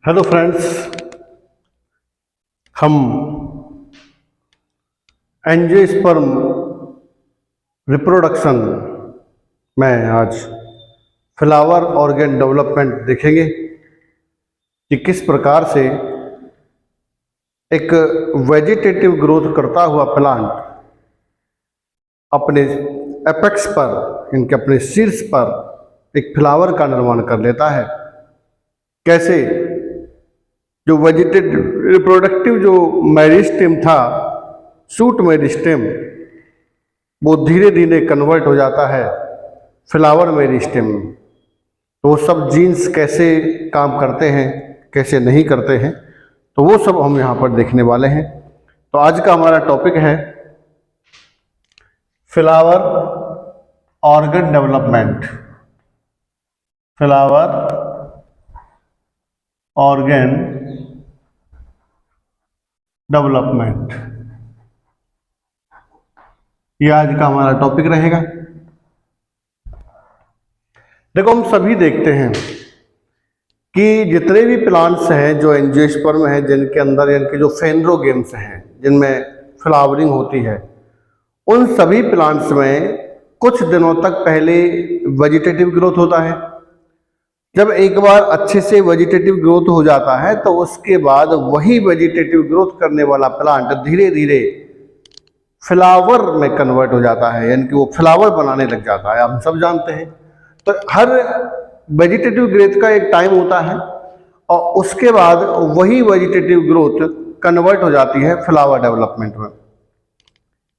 Hello friends, हम angiosperm reproduction में आज फ्लावर ऑर्गेन डेवलपमेंट देखेंगे कि किस प्रकार से एक वेजिटेटिव ग्रोथ करता हुआ प्लांट अपने एपेक्स पर, इनके अपने शीर्ष पर एक फ्लावर का निर्माण कर लेता है। कैसे जो वेजिटेटिव रिप्रोडक्टिव जो मेरिस्टेम था, शूट मेरिस्टेम, वो धीरे धीरे कन्वर्ट हो जाता है फ्लावर मेरिस्टेम। तो वो सब जीन्स कैसे काम करते हैं, कैसे नहीं करते हैं, तो वो सब हम यहाँ पर देखने वाले हैं। तो आज का हमारा टॉपिक है flower organ development. Flower organ development, ये आज का हमारा टॉपिक रहेगा। देखो, हम सभी देखते हैं कि जितने भी प्लांट्स हैं जो एंजियोस्पर्म हैं, जिनके अंदर इनके जो फेनरोगेम्स हैं, जिनमें फ्लावरिंग होती है, उन सभी प्लांट्स में कुछ दिनों तक पहले वेजिटेटिव ग्रोथ होता है। जब एक बार अच्छे से वेजिटेटिव ग्रोथ हो जाता है तो उसके बाद वही वेजिटेटिव ग्रोथ करने वाला प्लांट धीरे धीरे फ्लावर में कन्वर्ट हो जाता है, यानी कि वो फ्लावर बनाने लग जाता है। हम सब जानते हैं। तो हर वेजिटेटिव ग्रोथ का एक टाइम होता है और उसके बाद वही वेजिटेटिव ग्रोथ कन्वर्ट हो जाती है फ्लावर डेवलपमेंट में,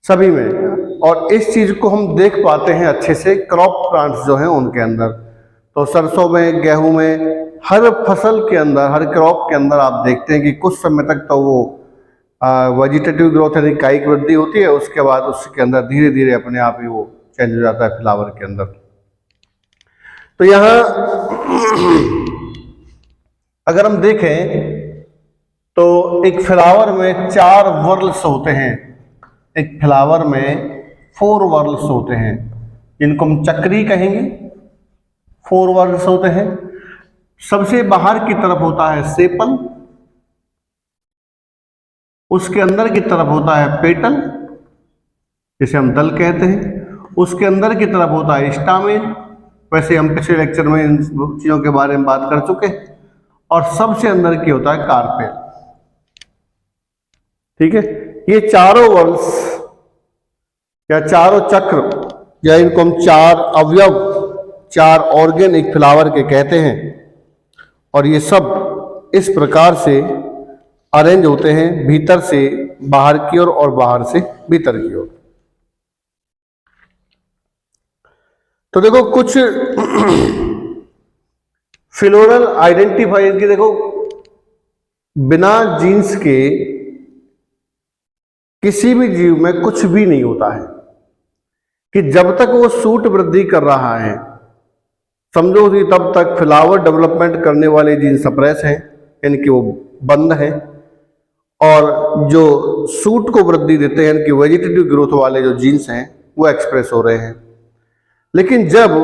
सभी में। और इस चीज को हम देख पाते हैं अच्छे से क्रॉप प्लांट्स जो हैं उनके अंदर। तो सरसों में, गेहूं में, हर फसल के अंदर, हर क्रॉप के अंदर आप देखते हैं कि कुछ समय तक तो वो वेजिटेटिव ग्रोथ यानी कायिक वृद्धि होती है, उसके बाद उसके अंदर धीरे धीरे अपने आप ही वो चेंज हो जाता है फ्लावर के अंदर। तो यहाँ अगर हम देखें तो एक फ्लावर में 4 वर्ल्स होते हैं, एक फ्लावर में 4 वर्ल्स होते हैं, जिनको हम चक्री कहेंगे। 4 वर्ल्स होते हैं। सबसे बाहर की तरफ होता है सेपल, उसके अंदर की तरफ होता है पेटल, जिसे हम दल कहते हैं। उसके अंदर की तरफ होता है स्टामेन। वैसे हम पिछले लेक्चर में इन चीजों के बारे में बात कर चुके हैं। और सबसे अंदर की होता है कार्पेल। ठीक है, ये चारों वर्ल्स या चारों चक्र, या इनको हम 4 अवयव, 4 ऑर्गन एक फ्लावर के कहते हैं। और ये सब इस प्रकार से अरेंज होते हैं, भीतर से बाहर की ओर और बाहर से भीतर की ओर। तो देखो, कुछ फ्लोरल आइडेंटिफायर की, देखो बिना जीन्स के किसी भी जीव में कुछ भी नहीं होता है। कि जब तक वो सूट वृद्धि कर रहा है, समझो कि तब तक फ्लावर डेवलपमेंट करने वाले जीन सप्रेस हैं, यानी कि वो बंद है। और जो सूट को वृद्धि देते हैं, यानी कि वेजिटेटिव ग्रोथ वाले जो जीन्स हैं, वो एक्सप्रेस हो रहे हैं। लेकिन जब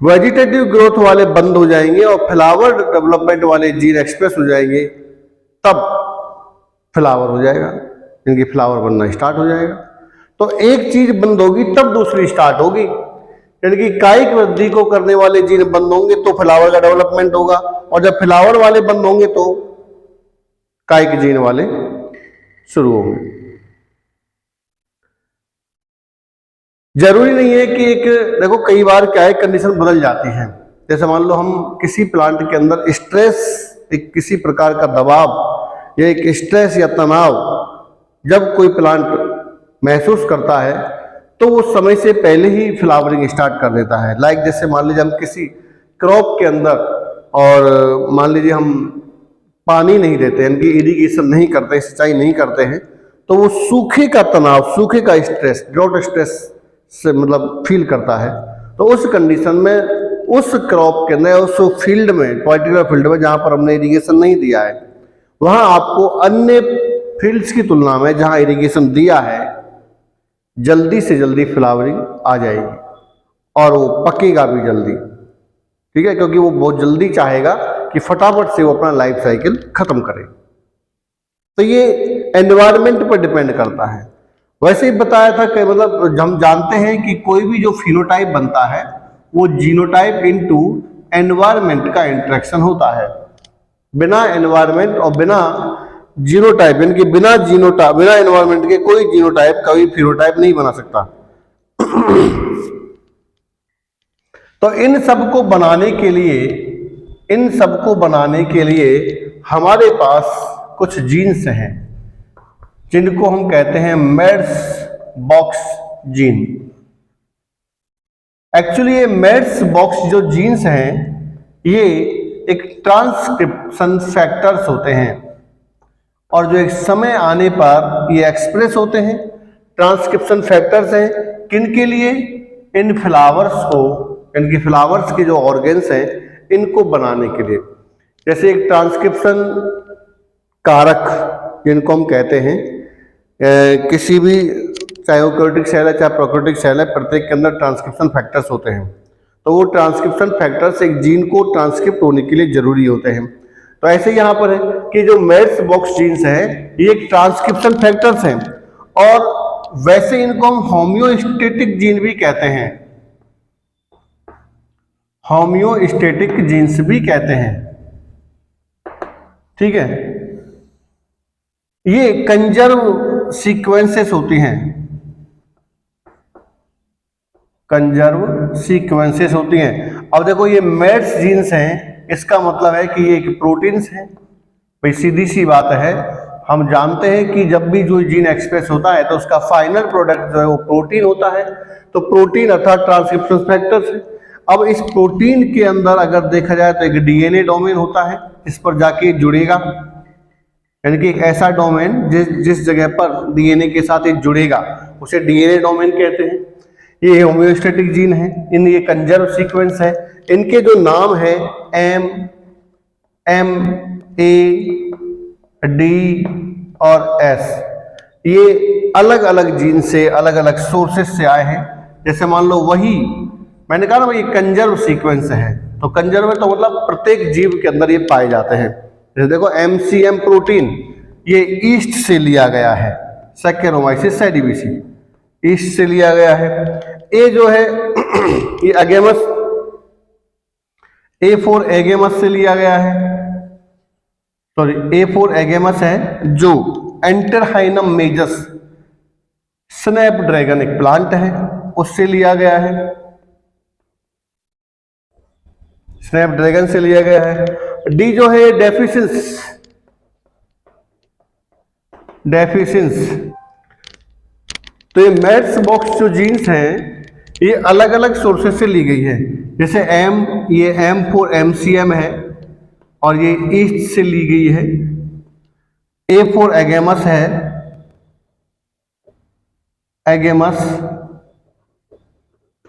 वेजिटेटिव ग्रोथ वाले बंद हो जाएंगे और फ्लावर डेवलपमेंट वाले जीन एक्सप्रेस हो जाएंगे, तब फ्लावर हो जाएगा, यानी कि फ्लावर बनना स्टार्ट हो जाएगा। तो एक चीज बंद होगी तब दूसरी स्टार्ट होगी, यानी कि कायिक वृद्धि को करने वाले जीन बंद होंगे तो फ्लावर का डेवलपमेंट होगा, और जब फ्लावर वाले बंद होंगे तो कायिक जीन वाले शुरू होंगे। जरूरी नहीं है कि एक, देखो कई बार क्या है, कंडीशन बदल जाती है। जैसे मान लो हम किसी प्लांट के अंदर स्ट्रेस, एक किसी प्रकार का दबाव या एक स्ट्रेस या तनाव जब कोई प्लांट महसूस करता है तो वो समय से पहले ही फ्लावरिंग स्टार्ट कर देता है। लाइक जैसे मान लीजिए हम किसी क्रॉप के अंदर, और मान लीजिए हम पानी नहीं देते, यानी कि इरिगेशन नहीं करते, सिंचाई नहीं करते हैं, तो वो सूखे का तनाव, सूखे का स्ट्रेस, ड्रॉट स्ट्रेस से मतलब फील करता है। तो उस कंडीशन में, उस क्रॉप के अंदर, उस फील्ड में, पर्टिकुलर फील्ड में जहां पर हमने इरिगेशन नहीं दिया है, वहां आपको अन्य फील्ड्स की तुलना में जहां इरिगेशन दिया है, जल्दी से जल्दी फ्लावरिंग आ जाएगी और वो पकेगा भी जल्दी। ठीक है, क्योंकि वो बहुत जल्दी चाहेगा कि फटाफट से वो अपना लाइफ साइकिल खत्म करे। तो ये एनवायरनमेंट पर डिपेंड करता है। वैसे ही बताया था कि मतलब हम जानते हैं कि कोई भी जो फिनोटाइप बनता है वो जीनोटाइप इनटू एनवायरनमेंट का इंटरेक्शन होता है। बिना एनवायरनमेंट और बिना जीनोटाइप यानी कि बिना एनवायरनमेंट के कोई जीनोटाइप कभी फिनोटाइप नहीं बना सकता। तो इन सबको बनाने के लिए हमारे पास कुछ जीन्स हैं जिनको हम कहते हैं मेड्स बॉक्स जीन। एक्चुअली ये मेड्स बॉक्स जो जीन्स हैं ये एक ट्रांसक्रिप्शन फैक्टर्स होते हैं और जो एक समय आने पर ये एक्सप्रेस होते हैं। ट्रांसक्रिप्शन फैक्टर्स हैं किनके लिए? इन फ्लावर्स को, इनके फ्लावर्स के जो ऑर्गेन्स हैं इनको बनाने के लिए। जैसे एक ट्रांसक्रिप्शन कारक जिनको हम कहते हैं, किसी भी चाहे यूकैरियोटिक सेल है चाहे प्रोकैरियोटिक सेल है, प्रत्येक के अंदर ट्रांसक्रिप्शन फैक्टर्स होते हैं। तो वो ट्रांसक्रिप्शन फैक्टर्स एक जीन को ट्रांसक्रिप्ट होने के लिए जरूरी होते हैं। तो ऐसे यहाँ पर है कि जो मेड्स बॉक्स जीन्स हैं ये एक ट्रांसक्रिप्शन फैक्टर्स हैं और वैसे इनको हम होम्योस्टैटिक जीन भी कहते हैं। होम्योस्टैटिक जीन्स भी कहते हैं, ठीक है। ये कंजर्व सीक्वेंसेस होती हैं, कंजर्व सीक्वेंसेस होती हैं। अब देखो ये मेड्स जीन्स हैं, इसका मतलब है कि ये एक प्रोटीन्स हैं। भाई सीधी सी बात है, हम जानते हैं कि जब भी जो जीन एक्सप्रेस होता है तो उसका फाइनल प्रोडक्ट जो है वो प्रोटीन होता है। तो प्रोटीन अर्थात ट्रांसक्रिप्शन फैक्टर्स है। अब इस प्रोटीन के अंदर अगर देखा जाए तो एक डीएनए डोमेन होता है, इस पर जाके जुड़ेगा, यानी कि एक ऐसा डोमेन जिस जगह पर डीएनए के साथ ये जुड़ेगा उसे डीएनए डोमेन कहते हैं। ये होम्योस्टैटिक जीन है, इन ये कंजर्व सीक्वेंस है। इनके जो नाम है एम, ए, डी और एस, ये अलग अलग जीन से, अलग अलग सोर्सेस से आए हैं। जैसे मान लो वही मैंने कहा ना भाई कंजर्व सीक्वेंस है, तो कंजर्व है तो मतलब प्रत्येक जीव के अंदर ये पाए जाते हैं। जैसे देखो एमसीएम प्रोटीन ये ईस्ट से लिया गया है, सैक्चरोमाइसिस सैडिविसी ईस्ट से लिया गया है। ए जो है ये एगेमस, A4 एगेमस से लिया गया है, सॉरी A4 एगेमस है जो एंटरहाइनम मेजस स्नैपड्रैगन एक प्लांट है उससे लिया गया है, स्नैपड्रैगन से लिया गया है। डी जो है डेफिशिएंस। तो ये मेड्स बॉक्स जो जीन्स हैं ये अलग अलग सोर्सेस से ली गई है। जैसे ये M4 MCM है और ये ईस्ट से ली गई है। A4 एगेमस है, एगेमस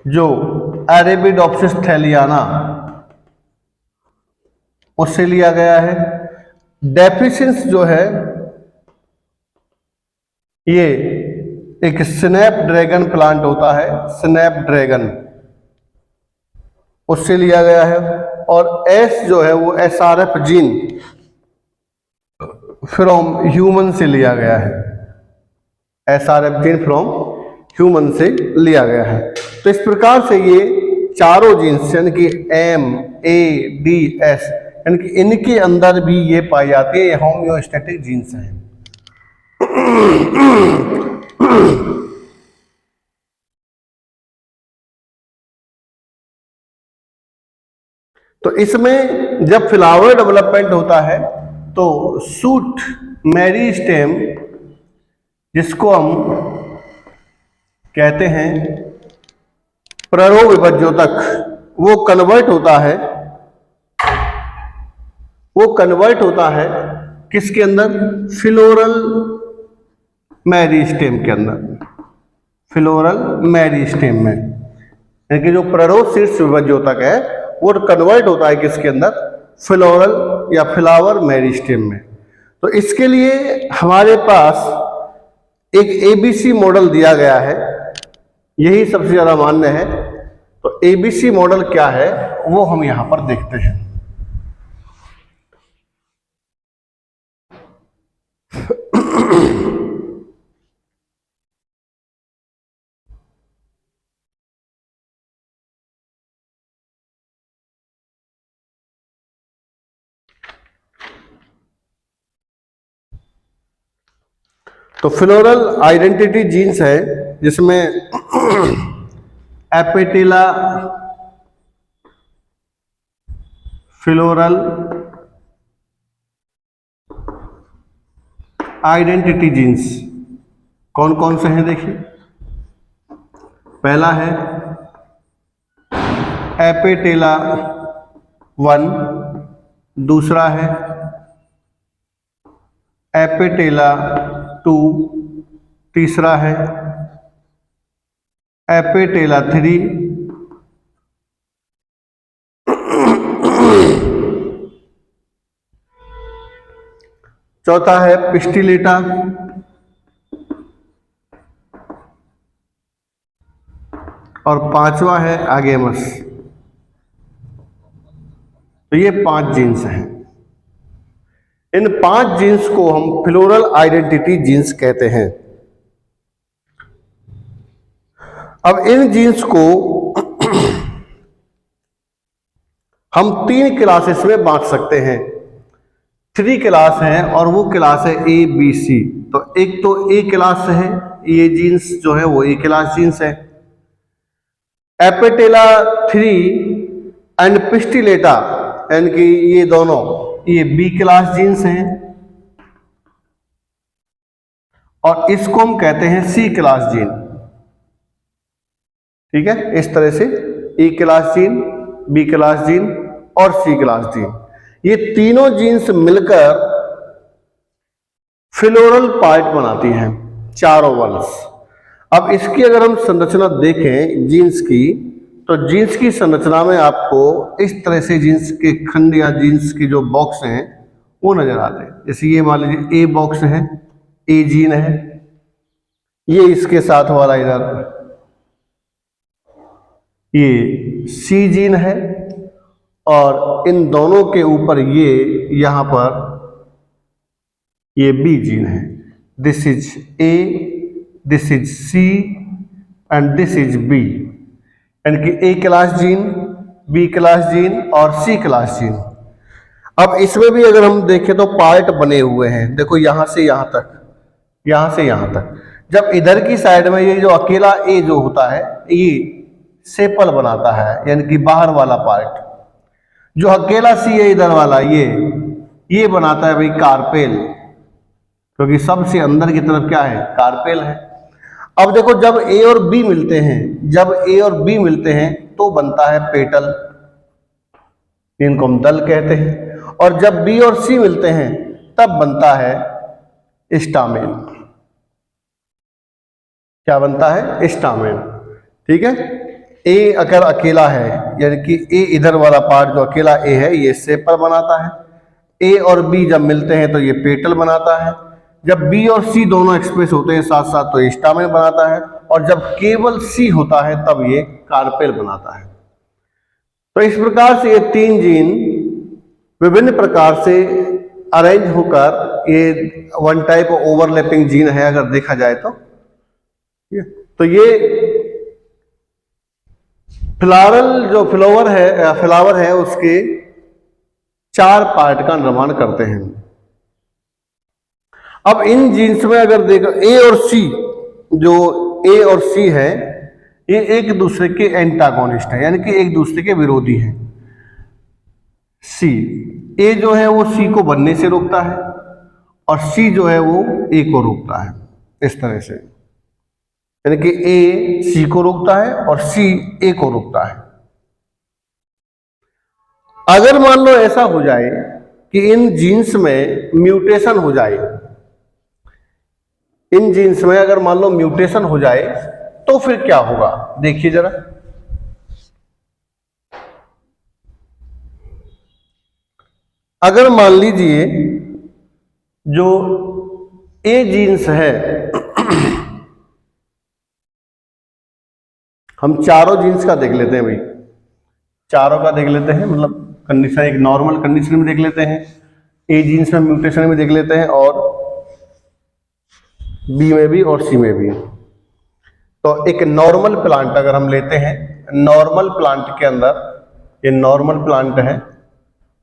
जो अरेबिडोप्सिस थैलियाना उससे लिया गया है। डेफिशिएंस जो है ये एक स्नैपड्रैगन प्लांट होता है, स्नैपड्रैगन उससे लिया गया है। और एस जो है वो SRF जीन फ्रॉम ह्यूमन से लिया गया है, SRF जीन फ्रॉम ह्यूमन से लिया गया है। तो इस प्रकार से ये चारों जीन्स यानी कि M, A, D, S यानी कि इनके अंदर भी ये पाई जाती है, ये होम्योस्टैटिक जीन्स हैं। तो इसमें जब फ्लावर डेवलपमेंट होता है तो शूट मेरिस्टेम जिसको हम कहते हैं प्ररोविभज्योतक, वो कन्वर्ट होता है किसके अंदर? फ्लोरल मेरिस्टेम के अंदर, फ्लोरल मेरिस्टेम में। यानी कि जो प्ररोशीर्ष विभज्योतक है वो कन्वर्ट होता है किसके अंदर? फ्लोरल या फ्लावर मेरिस्टेम में। तो इसके लिए हमारे पास एक ABC मॉडल दिया गया है, यही सबसे ज्यादा मान्य है। तो ABC मॉडल क्या है वो हम यहां पर देखते हैं। तो फ्लोरल आइडेंटिटी जीन्स है जिसमें एपिटेला फ्लोरल आइडेंटिटी जीन्स कौन कौन से हैं देखिए। पहला है एपिटेला 1, दूसरा है एपिटेला 2, तीसरा है एपिटेला 3, चौथा है पिस्टिलेटा, और पांचवा है आगेमस। तो ये 5 जीन्स हैं। इन 5 जीन्स को हम फ्लोरल आइडेंटिटी जीन्स कहते हैं। अब इन जीन्स को हम 3 क्लासेस में बांट सकते हैं। 3 क्लास हैं और वो क्लास है ए बी सी। तो एक तो ए क्लास है, ये जीन्स जो है वो ए क्लास जीन्स है। एपिटेला 3 एंड पिस्टिलेटा यानी कि ये दोनों ये बी क्लास जीन्स हैं, और इसको हम कहते हैं सी क्लास जीन। ठीक है, इस तरह से A class gene, B class gene और सी क्लास जीन, ये तीनों जीन्स मिलकर फ्लोरल पार्ट बनाती हैं, 4 ओवल्स। अब इसकी अगर हम संरचना देखें जीन्स की, तो जीन्स की संरचना में आपको इस तरह से जीन्स के खंड या जीन्स की जो बॉक्स हैं वो नजर आते हैं। जैसे ये मान लीजिए ए बॉक्स है, ए जीन है, ये इसके साथ वाला इधर ये सी जीन है, और इन दोनों के ऊपर ये यहां पर ये बी जीन है। This is A, this is C and this is B, यानी कि A class gene, B class gene और सी क्लास जीन। अब इसमें भी अगर हम देखें तो पार्ट बने हुए हैं। देखो यहां से यहां तक, यहां से यहां तक। जब इधर की साइड में ये जो अकेला ए जो होता है ये सेपल बनाता है, यानी कि बाहर वाला पार्ट। जो अकेला सी है इधर वाला ये बनाता है भाई कार्पेल, क्योंकि सबसे अंदर की तरफ क्या है, कार्पेल है। अब देखो जब ए और बी मिलते हैं, जब ए और बी मिलते हैं तो बनता है पेटल, इनको हम दल कहते हैं। और जब बी और सी मिलते हैं तब बनता है स्टामेन। क्या बनता है, स्टामेन। ठीक है, ए अगर अकेला है, यानी कि ए इधर वाला पार्ट जो अकेला ए है ये सेपल बनाता है। ए और बी जब मिलते हैं तो ये पेटल बनाता है। जब बी और सी दोनों एक्सप्रेस होते हैं साथ साथ तो ये स्टामेन बनाता है, और जब केवल सी होता है तब ये कार्पेल बनाता है। तो इस प्रकार से ये 3 जीन विभिन्न प्रकार से अरेंज होकर ये वन टाइप ओवरलैपिंग जीन है अगर देखा जाए तो ये फ्लावरल जो फ्लावर है उसके 4 पार्ट का निर्माण करते हैं। अब इन जीन्स में अगर देखो ए और सी, जो ए और सी है ये एक दूसरे के एंटागोनिस्ट है, यानी कि एक दूसरे के विरोधी हैं। सी ए जो है वो सी को बनने से रोकता है, और सी जो है वो ए को रोकता है। इस तरह से यानी कि ए सी को रोकता है और सी ए को रोकता है। अगर मान लो ऐसा हो जाए कि इन जीन्स में म्यूटेशन हो जाए, इन जीन्स में अगर मान लो म्यूटेशन हो जाए तो फिर क्या होगा, देखिए जरा। अगर मान लीजिए जो ए जीन्स है, हम चारों जीन्स का देख लेते हैं भाई, चारों का देख लेते हैं, मतलब कंडीशन एक नॉर्मल कंडीशन में देख लेते हैं, ए जीन्स में म्यूटेशन में देख लेते हैं, और बी में भी और सी में भी। तो एक नॉर्मल प्लांट अगर हम लेते हैं, नॉर्मल प्लांट के अंदर ये नॉर्मल प्लांट है,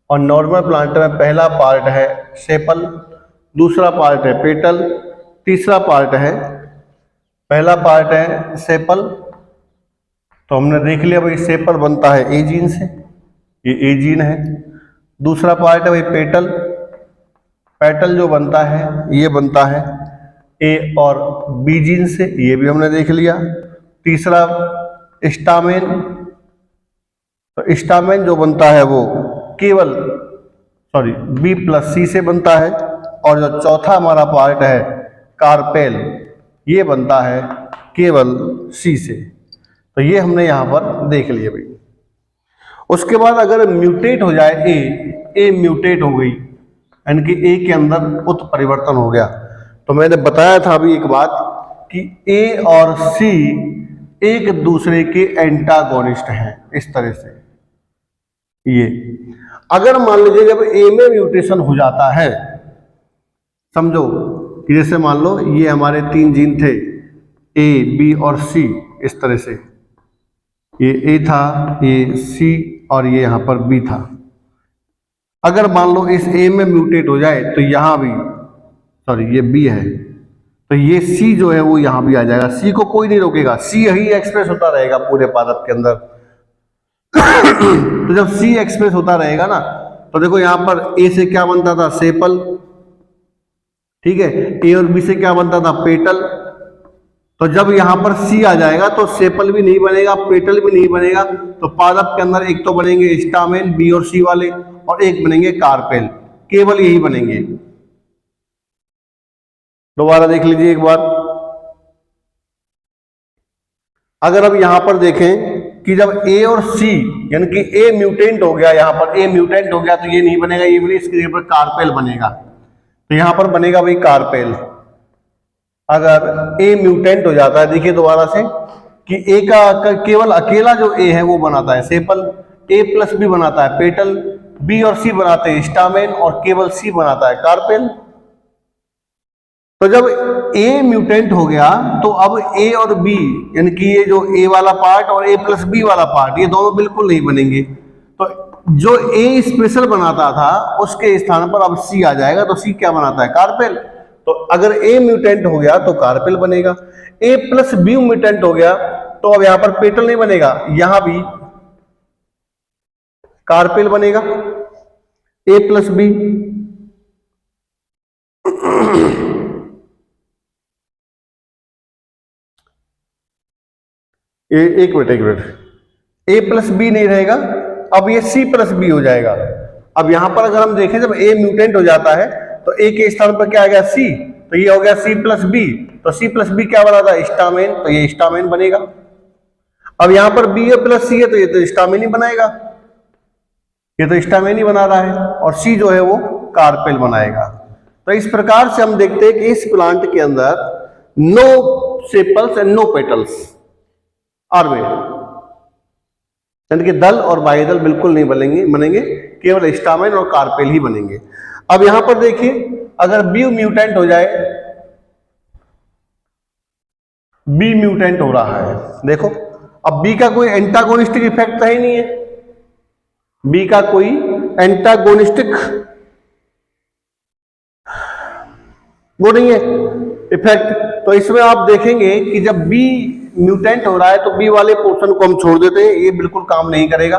और नॉर्मल प्लांट में पहला पार्ट है सेपल, दूसरा पार्ट है पेटल, तीसरा पार्ट है, पहला पार्ट है सेपल, तो हमने देख लिया भाई सेपल बनता है ए जीन से, ये ए जीन है। दूसरा पार्ट है भाई पेटल, पेटल जो बनता है ये बनता है ए और बी जीन से, ये भी हमने देख लिया। तीसरा स्टामेन, तो स्टामेन जो बनता है वो केवल बी प्लस सी से बनता है। और जो चौथा हमारा पार्ट है कार्पेल, ये बनता है केवल सी से। तो ये हमने यहाँ पर देख लिया भाई। उसके बाद अगर म्यूटेट हो जाए ए म्यूटेट हो गई, यानी कि ए के अंदर उत्परिवर्तन हो गया, तो मैंने बताया था अभी एक बात कि ए और सी एक दूसरे के एंटागोनिस्ट हैं। इस तरह से ये अगर मान लीजिए जब ए में म्यूटेशन हो जाता है, समझो कि जैसे मान लो ये हमारे 3 जीन थे ए बी और सी, इस तरह से ये ए था, ये सी और ये यहाँ पर बी था। अगर मान लो इस ए में म्यूटेट हो जाए तो यहाँ भी ये बी है, तो ये सी जो है वो यहाँ भी आ जाएगा। सी को कोई नहीं रोकेगा, सी ही एक्सप्रेस होता रहेगा पूरे पादप के अंदर। तो जब सी एक्सप्रेस होता रहेगा ना, तो देखो यहाँ पर ए से क्या बनता था सेपल, ठीक है, ए और बी से क्या बनता था पेटल। तो जब यहाँ पर सी आ जाएगा तो सेपल भी नहीं बनेगा, पेटल भी नहीं बनेगा, तो पादप के अंदर एक तो बनेंगे स्टामेन बी और सी वाले, और एक बनेंगे कार्पेल, केवल यही बनेंगे। दोबारा देख लीजिए एक बार। अगर अब यहां पर देखें कि जब ए और सी यानी कि ए म्यूटेंट हो गया, यहां पर ए म्यूटेंट हो गया, तो ये नहीं बनेगा, ये बनेगा, इसके जगह पर कार्पेल बनेगा। तो यहां पर बनेगा भाई कार्पेल। अगर ए म्यूटेंट हो जाता है, देखिए दोबारा से कि ए का केवल अकेला जो ए है वो बनाता है सेपल, ए प्लस बी बनाता है पेटल, बी और सी बनाते हैं स्टामेन, और केवल सी बनाता है कार्पेल। तो जब ए म्यूटेंट हो गया तो अब ए और बी यानी कि ये जो ए वाला पार्ट और ए प्लस बी वाला पार्ट, ये दोनों बिल्कुल नहीं बनेंगे। तो जो ए स्पेशल बनाता था उसके स्थान पर अब सी आ जाएगा, तो सी क्या बनाता है कार्पेल। तो अगर ए म्यूटेंट हो गया तो कार्पेल बनेगा, ए प्लस बी म्यूटेंट हो गया तो अब यहां पर पेटल नहीं बनेगा, यहां भी कार्पेल बनेगा, ए प्लस बी। एक मिनट, ए प्लस बी नहीं रहेगा, अब ये सी प्लस बी हो जाएगा। अब यहां पर अगर हम देखें जब ए म्यूटेंट हो जाता है तो ए के स्थान पर क्या आ गया सी, तो ये हो गया सी प्लस बी, तो सी प्लस बी क्या बना था स्टामेन, तो ये स्टामेन बनेगा। अब यहां पर बी प्लस सी है तो ये तो स्टामेन ही बनाएगा, ये तो स्टामेन ही बना रहा है, और सी जो है वो कार्पेल बनाएगा। तो इस प्रकार से हम देखते हैं कि इस प्लांट के अंदर no sepals and no petals are में, यानी कि दल और बाह्यदल बिल्कुल नहीं बनेंगे, केवल स्टामेन और कार्पेल ही बनेंगे। अब यहां पर देखिए अगर बी म्यूटेंट हो जाए, बी म्यूटेंट हो रहा है, देखो अब बी का कोई एंटागोनिस्टिक इफेक्ट ही नहीं है, बी का कोई एंटागोनिस्टिक वो नहीं है इफेक्ट। तो इसमें आप देखेंगे कि जब बी म्यूटेंट हो रहा है तो बी वाले पोर्शन को हम छोड़ देते हैं, ये बिल्कुल काम नहीं करेगा।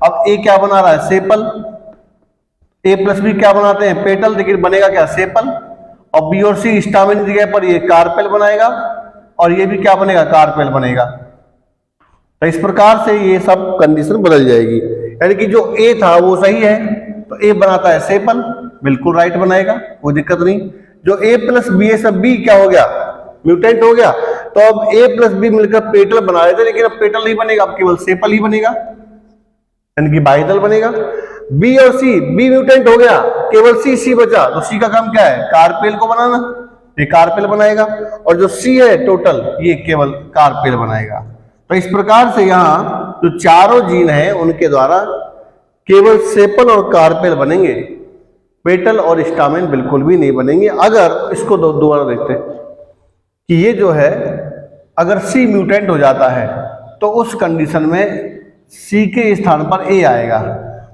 अब ए क्या बना रहा है सेपल, ए प्लस बी क्या बनाते हैं पेटल, लेकिन बनेगा क्या सेपल, और बी और सी स्टामेन की जगह पर ये कार्पेल बनाएगा, और ये भी क्या बनेगा कार्पेल बनेगा। तो इस प्रकार से ये सब कंडीशन बदल जाएगी, यानी कि जो ए था वो सही है तो ए बनाता है सेपल, बिल्कुल राइट बनाएगा, कोई दिक्कत नहीं। जो ए प्लस बी है सब बी क्या हो गया म्यूटेंट हो गया, तो अब ए प्लस बी मिलकर पेटल बना रहे थे, लेकिन अब पेटल नहीं बनेगा, अब केवल सेपल ही बनेगा, यानी कि बाह्यदल बनेगा। बी और सी, बी म्यूटेंट हो गया, केवल सी बचा, तो सी का काम क्या है कार्पेल को बनाना, ये कार्पेल बनाएगा, और जो सी है टोटल ये केवल कार्पेल बनाएगा। तो इस प्रकार से यहाँ जो चारों जीन हैं उनके द्वारा केवल सेपल और कार्पेल बनेंगे, पेटल और स्टामेन बिल्कुल भी नहीं बनेंगे। अगर इसको दोबारा देखते हैं कि ये जो है अगर सी म्यूटेंट हो जाता है तो उस कंडीशन में सी के स्थान पर ए आएगा।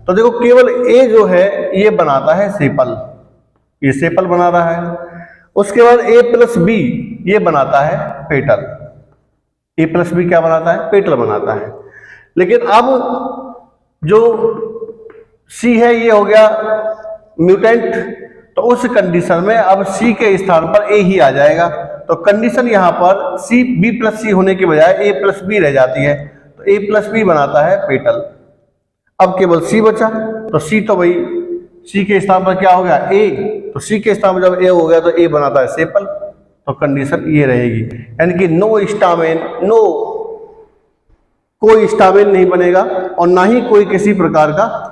तो देखो केवल ए जो है ये बनाता है सेपल, ये सेपल बना रहा है, उसके बाद ए प्लस बी ये बनाता है पेटल। ए प्लस बी क्या बनाता है? पेटल बनाता है। लेकिन अब जो सी है ये हो गया म्यूटेंट, तो उस कंडीशन में अब सी के स्थान पर ए ही आ जाएगा। तो कंडीशन यहां पर सी बी प्लस सी होने के बजाय ए प्लस बी रह जाती है, तो ए प्लस बी बनाता है पेटल। अब केवल सी बचा, तो सी तो भाई सी के स्थान पर क्या हो गया? ए, तो सी के स्थान पर जब ए हो गया तो ए बनाता है सेपल। तो कंडीशन ये रहेगी, यानी कि नो स्टामेन, नो कोई स्टामेन नहीं बनेगा और ना ही कोई किसी प्रकार का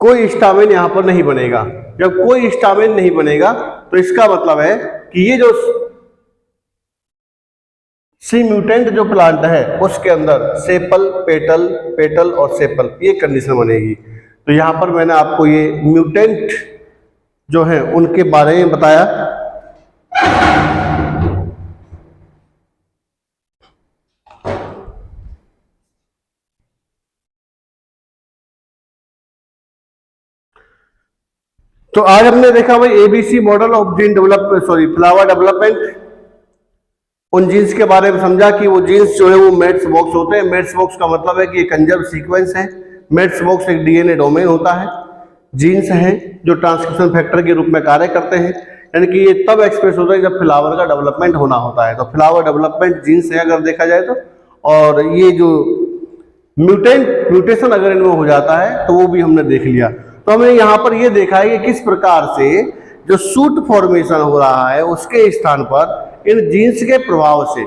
कोई स्टामेन यहां पर नहीं बनेगा। जब कोई स्टामेन नहीं बनेगा तो इसका मतलब है कि ये जो सी म्यूटेंट जो प्लांट है उसके अंदर सेपल, पेटल, पेटल और सेपल ये कंडीशन बनेगी। तो यहां पर मैंने आपको ये म्यूटेंट जो है उनके बारे में बताया। तो आज हमने देखा भाई ABC model of gene flower development. उन जीन्स के बारे में समझा कि वो जीन्स जो है वो मेट्स बॉक्स होते हैं। मेट्स बॉक्स का मतलब है कि ये कंजर्व सीक्वेंस है। मेट्स बॉक्स एक डीएनए डोमेन होता है। जीन्स हैं जो ट्रांसक्रिप्शन फैक्टर के रूप में कार्य करते हैं, यानी कि ये तब एक्सप्रेस होता है जब फ्लावर का डेवलपमेंट होना होता है। तो फ्लावर डेवलपमेंट जीन्स है अगर देखा जाए तो, और ये जो म्यूटेशन अगर इनमें हो जाता है तो वो भी हमने देख लिया। तो हमने यहाँ पर ये देखा है कि किस प्रकार से जो सूट फॉर्मेशन हो रहा है उसके स्थान पर इन जीन्स के प्रभाव से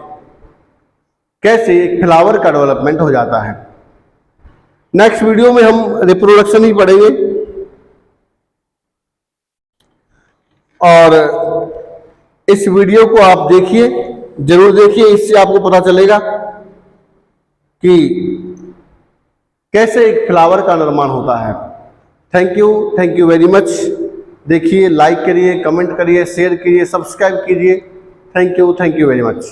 कैसे एक फ्लावर का डेवलपमेंट हो जाता है। नेक्स्ट वीडियो में हम रिप्रोडक्शन ही पढ़ेंगे और इस वीडियो को आप देखिए, जरूर देखिए, इससे आपको पता चलेगा कि कैसे एक फ्लावर का निर्माण होता है। Thank you very much. देखिए, लाइक करिए, कमेंट करिए, शेयर कीजिए, सब्सक्राइब कीजिए। Thank you very much.